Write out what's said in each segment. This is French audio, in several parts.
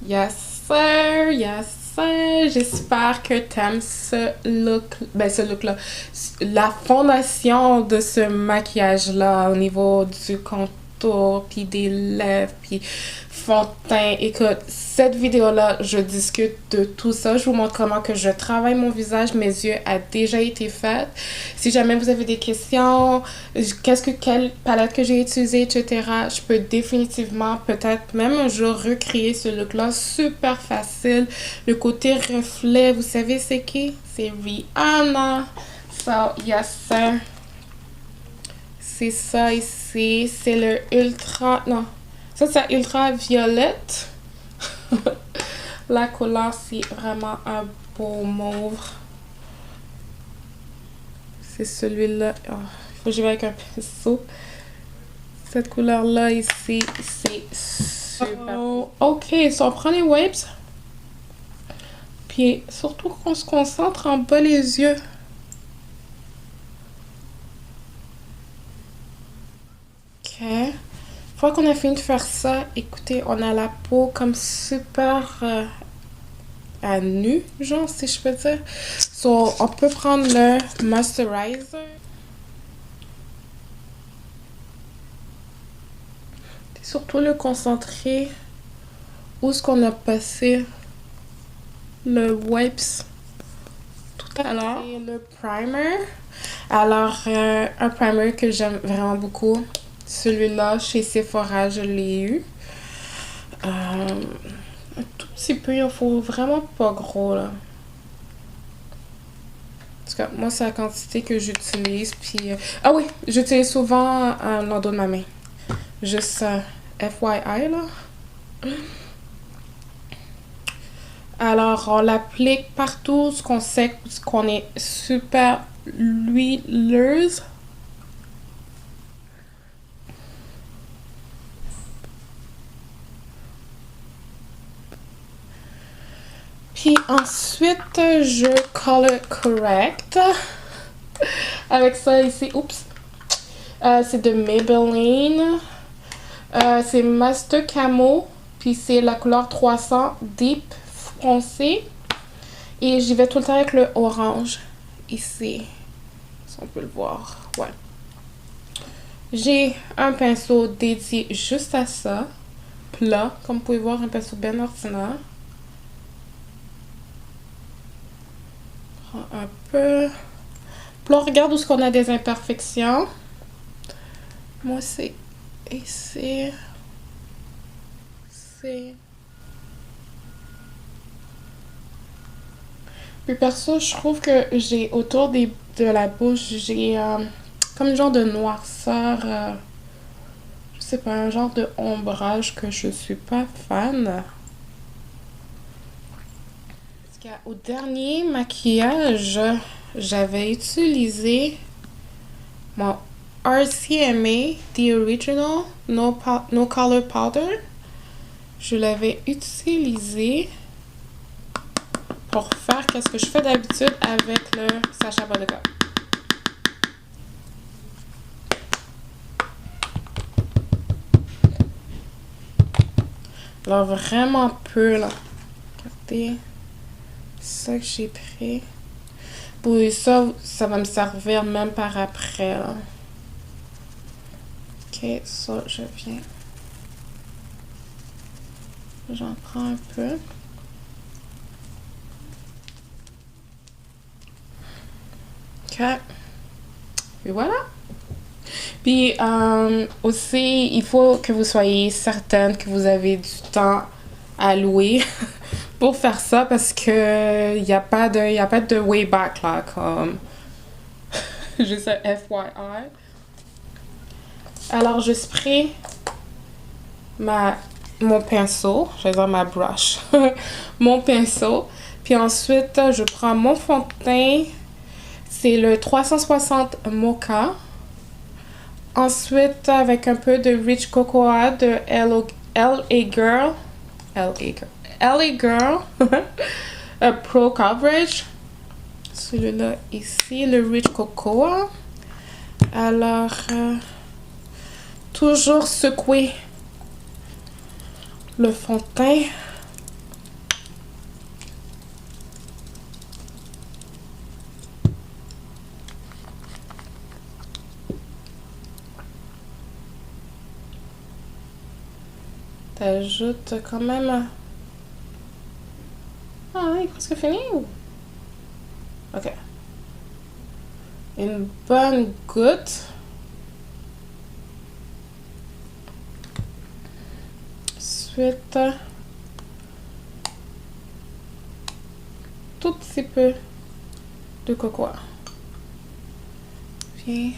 Yes sir, yes sir. J'espère que t'aimes ce look, ben ce look là, la fondation de ce maquillage là au niveau du contour puis des lèvres puis fond de teint. Écoute, cette vidéo là, je discute de tout ça. Je vous montre comment que je travaille mon visage. Mes yeux a déjà été faite. Si jamais vous avez des questions, quelle palette que j'ai utilisée, etc., je peux définitivement peut-être même un jour recréer ce look là super facile. Le côté reflet, vous savez c'est qui? C'est Rihanna. So yes sir. C'est ça ici. C'est le ultra, non, ça c'est ultra violette. La couleur c'est vraiment un beau mauve. C'est celui-là. Oh, il faut que j'y vais avec un pinceau. Cette couleur-là ici, c'est super. Ok, so on prend les wipes. Puis surtout qu'on se concentre en bas les yeux. Ok. Une fois qu'on a fini de faire ça, écoutez, on a la peau comme super à nu, genre, si je peux dire. So, on peut prendre le moisturizer. Et surtout le concentrer où est-ce qu'on a passé le wipes tout à l'heure. Et le primer. Alors, un primer que j'aime vraiment beaucoup. Celui-là, chez Sephora, je l'ai eu. Un tout petit peu, il faut vraiment pas gros, là. En tout cas, moi, c'est la quantité que j'utilise. Puis, ah oui, j'utilise souvent dans dos de ma main. Juste FYI, là. Alors, on l'applique partout, ce qu'on sait qu'on est super huileuse. Puis ensuite, je color correct. Avec ça ici, oups. C'est de Maybelline. C'est Master Camo. Puis c'est la couleur 300 Deep foncé. Et j'y vais tout le temps avec le orange. Ici. Si on peut le voir. Ouais. J'ai un pinceau dédié juste à ça. Plat. Comme vous pouvez voir, un pinceau bien ordinaire. Un peu. Puis là, on regarde où est-ce qu'on a des imperfections. Moi, c'est ici. C'est... Puis perso, je trouve que j'ai autour de la bouche, j'ai comme un genre de noirceur. Je sais pas, un genre de ombrage que je suis pas fan. Au dernier maquillage, j'avais utilisé mon RCMA, The Original No Color Powder. Je l'avais utilisé pour faire qu'est-ce que je fais d'habitude avec le Sacha Bodegas. Alors vraiment peu là. Regardez. Ça que j'ai pris. Pour ça, ça va me servir même par après. Là. Ok, ça, je viens. J'en prends un peu. Ok. Et voilà. Puis aussi, il faut que vous soyez certaine que vous avez du temps à louer pour faire ça parce que il y a pas de way back là comme juste un FYI. Alors je spray mon pinceau, je vais dire ma brush, mon pinceau, puis ensuite je prends mon fond de teint, c'est le 360 Mocha. Ensuite avec un peu de Rich Cocoa de LA Girl. LA Girl Pro Coverage. Celui-là ici, le Rich Cocoa. Alors, toujours secouer le fond de teint ajoute quand même... Ah, il est presque fini ou... Ok. Une bonne goutte. Ensuite, tout petit peu de cocoa. Puis...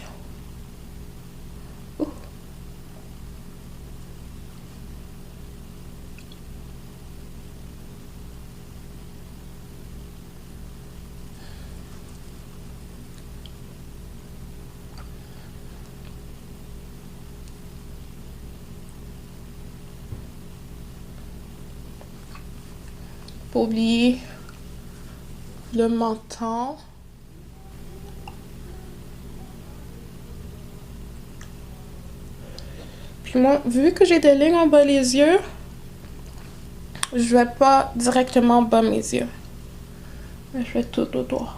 Pas oublier le menton. Puis moi, vu que j'ai des lignes en bas les yeux, je vais pas directement bas mes yeux. Je fais tout autour.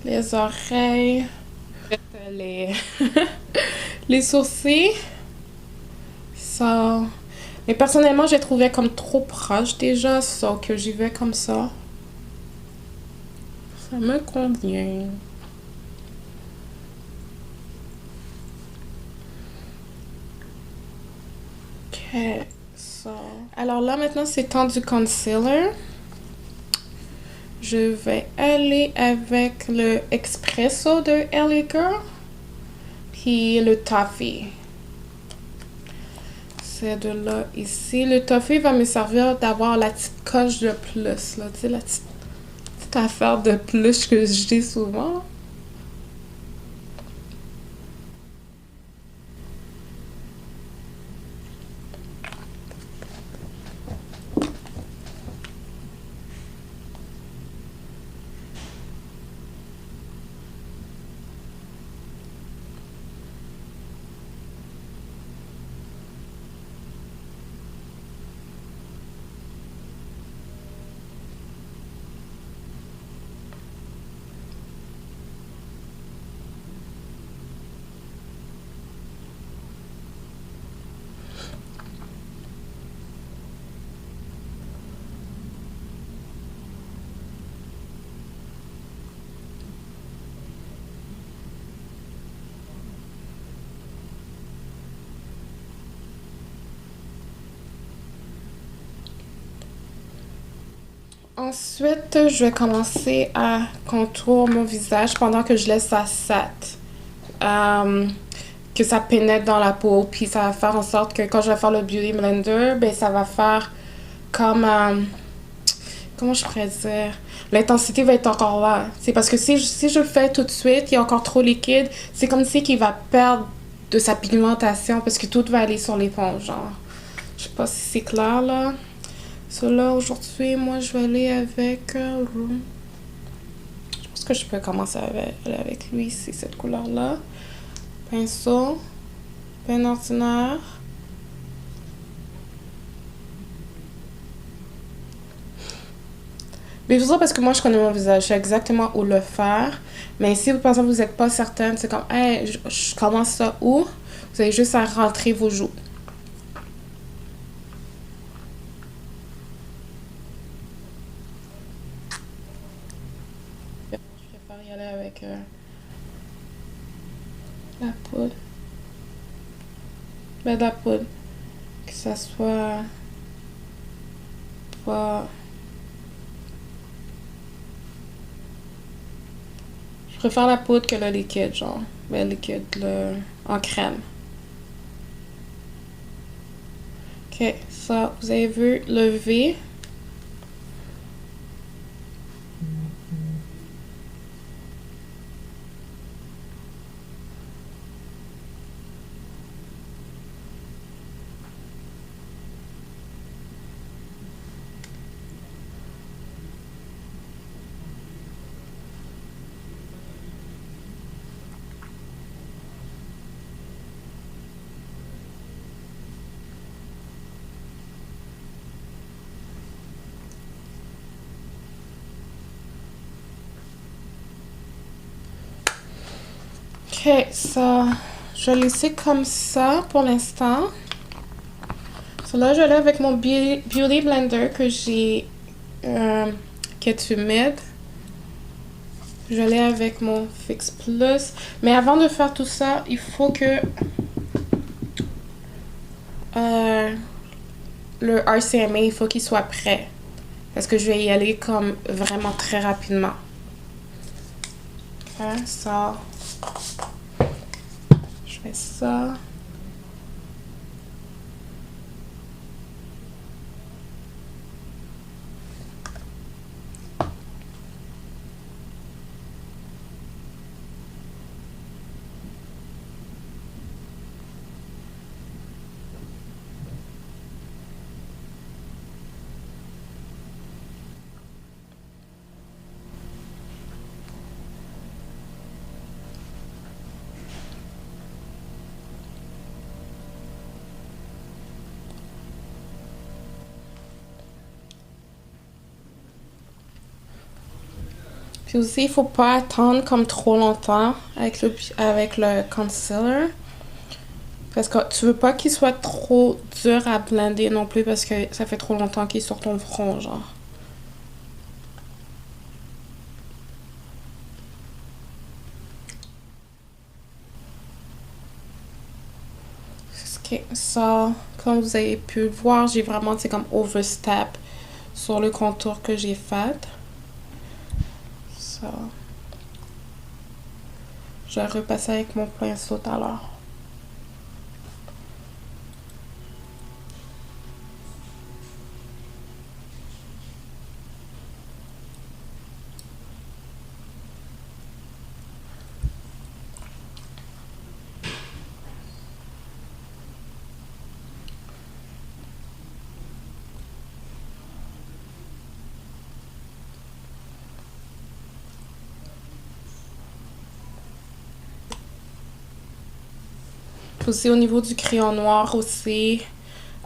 Les oreilles, les, les sourcils. Ça... Mais personnellement, j'ai trouvé comme trop proche déjà, ça que j'y vais comme ça. Ça me convient. Ok, ça. Alors là, maintenant, c'est temps du concealer. Je vais aller avec le Espresso de LA Girl. Puis le Toffee. C'est de là, ici. Le Toffee va me servir d'avoir la petite coche de plus, là. Tu sais, la petite affaire de plus que je dis souvent. Ensuite, je vais commencer à contourer mon visage pendant que je laisse ça set. Que ça pénètre dans la peau. Puis ça va faire en sorte que quand je vais faire le Beauty Blender, ben ça va faire comme... comment je pourrais dire? L'intensité va être encore là. C'est parce que si je le fais tout de suite, il est encore trop liquide. C'est comme si qu'il va perdre de sa pigmentation parce que tout va aller sur l'éponge, genre. Je sais pas si c'est clair, là. Là, aujourd'hui, moi, je vais aller avec... je pense que je peux commencer avec lui, c'est cette couleur-là. Pinceau. Peine ordinaire. Mais tout ça parce que moi, je connais mon visage. Je sais exactement où le faire. Mais si, par exemple, vous n'êtes pas certaine, c'est comme, hey, je commence ça où? Vous avez juste à rentrer vos joues. Je préfère y aller avec la poudre. Ben, de la poudre. Que ça soit pas... Je préfère la poudre que le liquide, genre. Ben, le liquide en crème. Ok, ça, vous avez vu le V. Ok, ça, je vais laisser comme ça pour l'instant. So là, je vais aller avec mon Beauty Blender que j'ai, qui est humide. Je vais aller avec mon Fix Plus. Mais avant de faire tout ça, il faut que le RCMA, il faut qu'il soit prêt. Parce que je vais y aller comme vraiment très rapidement. Ok, ça. Je fais ça. Puis aussi, il faut pas attendre comme trop longtemps avec le concealer. Parce que tu veux pas qu'il soit trop dur à blender non plus parce que ça fait trop longtemps qu'il est sur ton front, genre. Ok, ça, comme vous avez pu le voir, j'ai vraiment, c'est comme overstep sur le contour que j'ai fait. Ça. Je vais repasser avec mon pinceau tout à l'heure. Aussi au niveau du crayon noir aussi,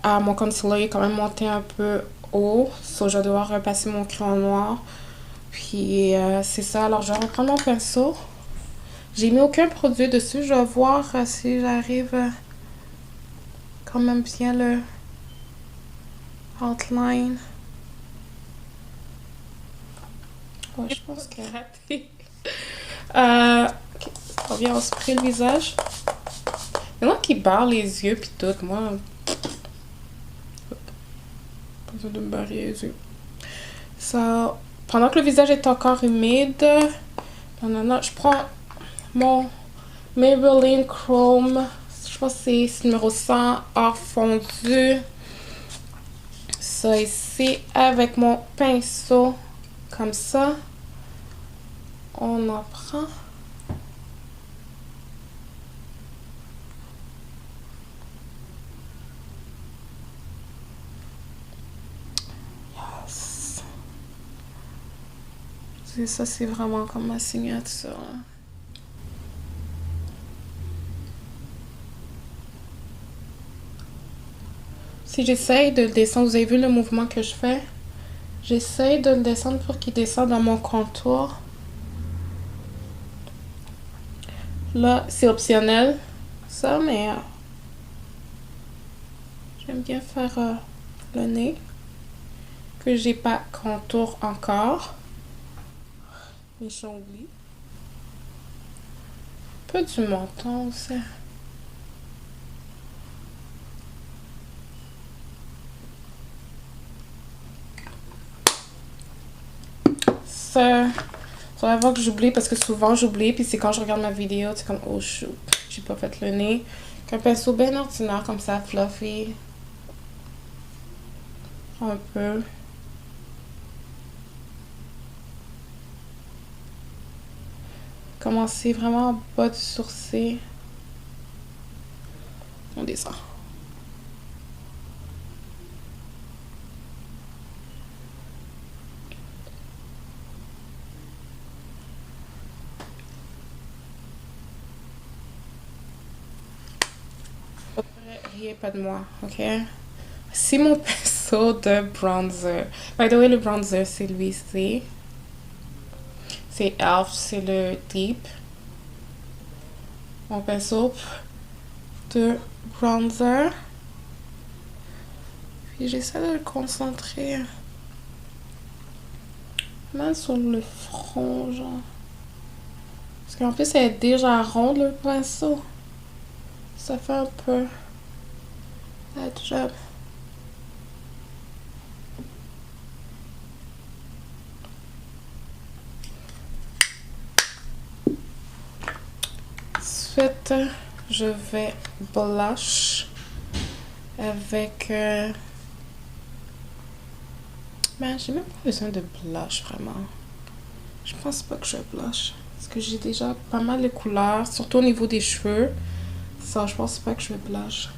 mon concealer est quand même monté un peu haut. So je vais devoir repasser mon crayon noir. Puis c'est ça, alors je vais reprendre mon pinceau. J'ai mis aucun produit dessus, je vais voir si j'arrive quand même bien le outline. Ouais, je pense que raté. Ok, on vient on se spray le visage. Il y en a qui barrent les yeux puis tout, moi. Pas besoin de me barrer les yeux. Ça, pendant que le visage est encore humide, je prends mon Maybelline Chrome. Je pense que c'est numéro 100 hors fondu. Ça ici avec mon pinceau comme ça. On en prend. Yes. Et ça, c'est vraiment comme ma signature. Si j'essaye de le descendre, vous avez vu le mouvement que je fais? J'essaye de le descendre pour qu'il descende dans mon contour. Là, c'est optionnel, ça, mais j'aime bien faire le nez, que j'ai pas contour encore. Mais j'oublie. Un peu du menton aussi. Ça va voir que j'oublie parce que souvent j'oublie, puis c'est quand je regarde ma vidéo, c'est comme oh shoot, j'ai pas fait le nez. Un pinceau bien ordinaire comme ça, fluffy. Un peu. Commencer vraiment en bas du sourcil. On descend. Riez pas de moi, ok? C'est mon pinceau de bronzer. By the way, le bronzer, c'est lui-ci. C'est e.l.f., c'est le Deep. mon pinceau de bronzer. Puis j'essaie de le concentrer mal sur le front, genre. Parce qu'en plus, elle est déjà ronde, le pinceau. Ça fait un peu la job. Ensuite, je vais blush avec... Ben, j'ai même pas besoin de blush, vraiment. Je pense pas que je blush. Parce que j'ai déjà pas mal de couleurs, surtout au niveau des cheveux. Ça, je pense pas que je vais blush.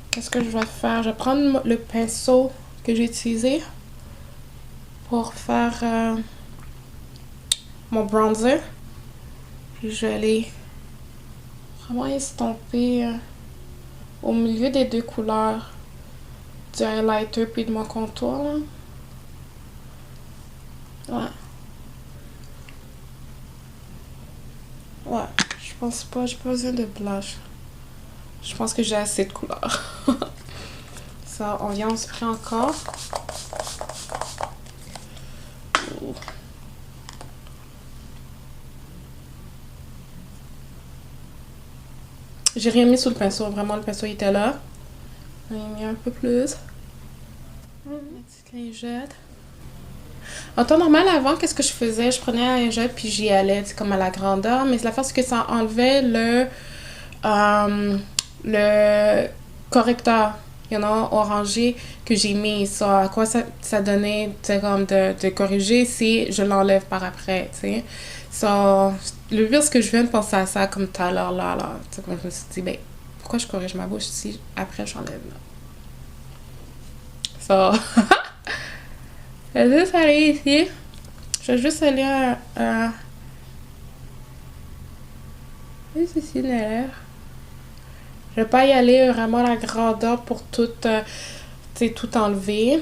Qu'est-ce que je vais faire? Je vais prendre le pinceau que j'ai utilisé pour faire mon bronzer. Puis je vais aller vraiment estomper au milieu des deux couleurs du highlighter puis de mon contour, là. Ouais. Ouais, je pense pas, j'ai pas besoin de blush. Je pense que j'ai assez de couleurs. Ça, on vient, on se prend encore. J'ai rien mis sous le pinceau, vraiment le pinceau il était là. J'ai mis un peu plus. Une petite lingette. En temps normal, avant, qu'est-ce que je faisais? Je prenais la lingette puis j'y allais, comme à la grandeur. Mais la force que ça enlevait le correcteur, you know, orangé que j'ai mis. Ça, à quoi ça donnait, tu sais, comme de corriger si je l'enlève par après, tu sais. So, le pire, c'est que je viens de penser à ça comme tout à l'heure, là. Tu sais, comme je me suis dit, ben, pourquoi je corrige ma bouche si après j'enlève, là? So, je vais juste aller ici. Je vais juste aller à... ici, l'air. Je vais pas y aller vraiment à la grandeur pour tout, tout enlever.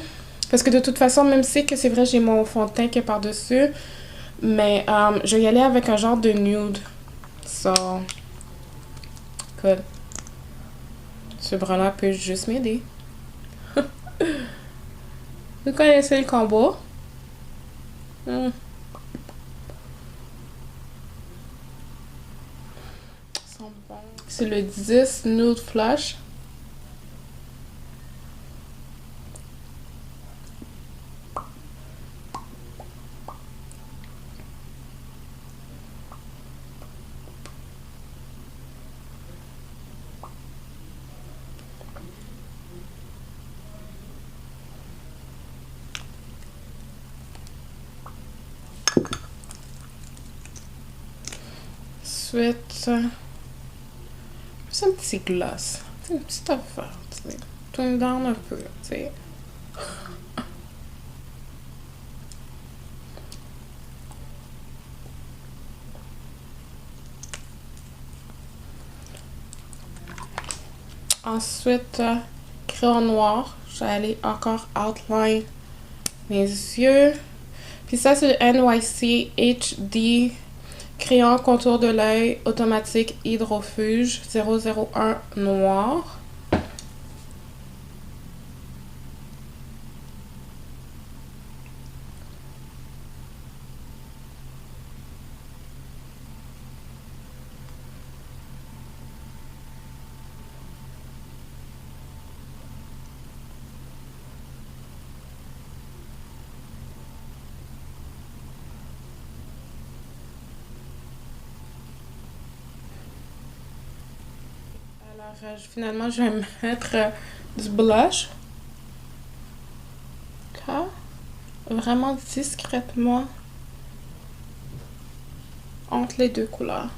Parce que de toute façon, même si que c'est vrai, j'ai mon fond de teint qui est par-dessus. Mais je vais y aller avec un genre de nude. So, good. Ce brun-là peut juste m'aider. Vous connaissez le combo? C'est le 10 Nude Flush. Ensuite, c'est un petit gloss. C'est une petite affaire, tu sais. Tone down un peu, tu sais. Ensuite, crayon noir. Je vais aller encore outline mes yeux. Puis ça, c'est le NYC HD crayon contour de l'œil automatique hydrofuge 001 noir. Alors, finalement, je vais mettre du blush. Là, vraiment discrètement entre les deux couleurs.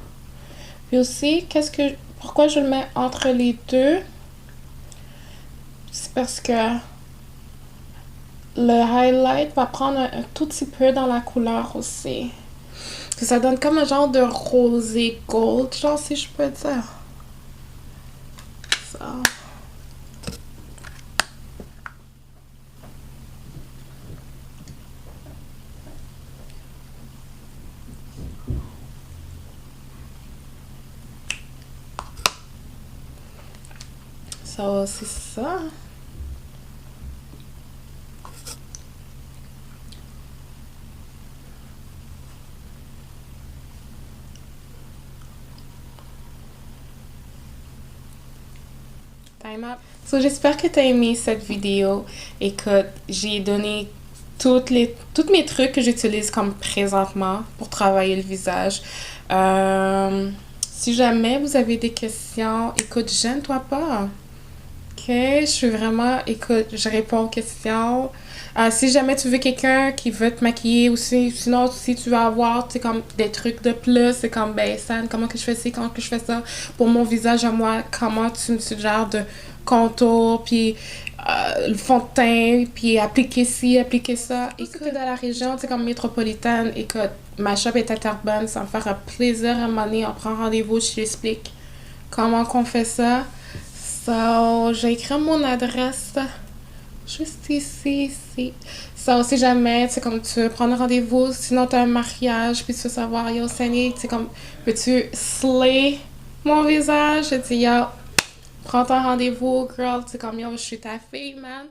Puis aussi, pourquoi je le mets entre les deux? C'est parce que le highlight va prendre un tout petit peu dans la couleur aussi. Ça donne comme un genre de rosé gold, genre si je peux dire. Ça. So, c'est ça. Time up. So, j'espère que tu as aimé cette vidéo et que j'ai donné tous mes trucs que j'utilise comme présentement pour travailler le visage. Si jamais vous avez des questions, écoute, gêne-toi pas. Ok, je suis vraiment, écoute, je réponds aux questions. Si jamais tu veux quelqu'un qui veut te maquiller aussi, sinon si tu veux avoir, tu sais, comme des trucs de plus, c'est comme, ben, San, comment que je fais ci, comment que je fais ça pour mon visage à moi, comment tu me suggères de contour, puis le fond de teint, puis appliquer ci, appliquer ça. Écoute, dans la région, tu sais, comme métropolitaine, écoute, ma shop est à Terrebonne, ça me fera plaisir à un moment donné, on prend rendez-vous, je t'explique comment qu'on fait ça. So, j'ai écrit mon adresse juste ici. So, si jamais, tu sais, comme tu veux prendre rendez-vous, sinon t'as un mariage, puis tu veux savoir, yo, Sandy, tu sais, comme, peux-tu slay mon visage? Je dis, yo, prends ton rendez-vous, girl, tu sais, comme, yo, je suis ta fille, man.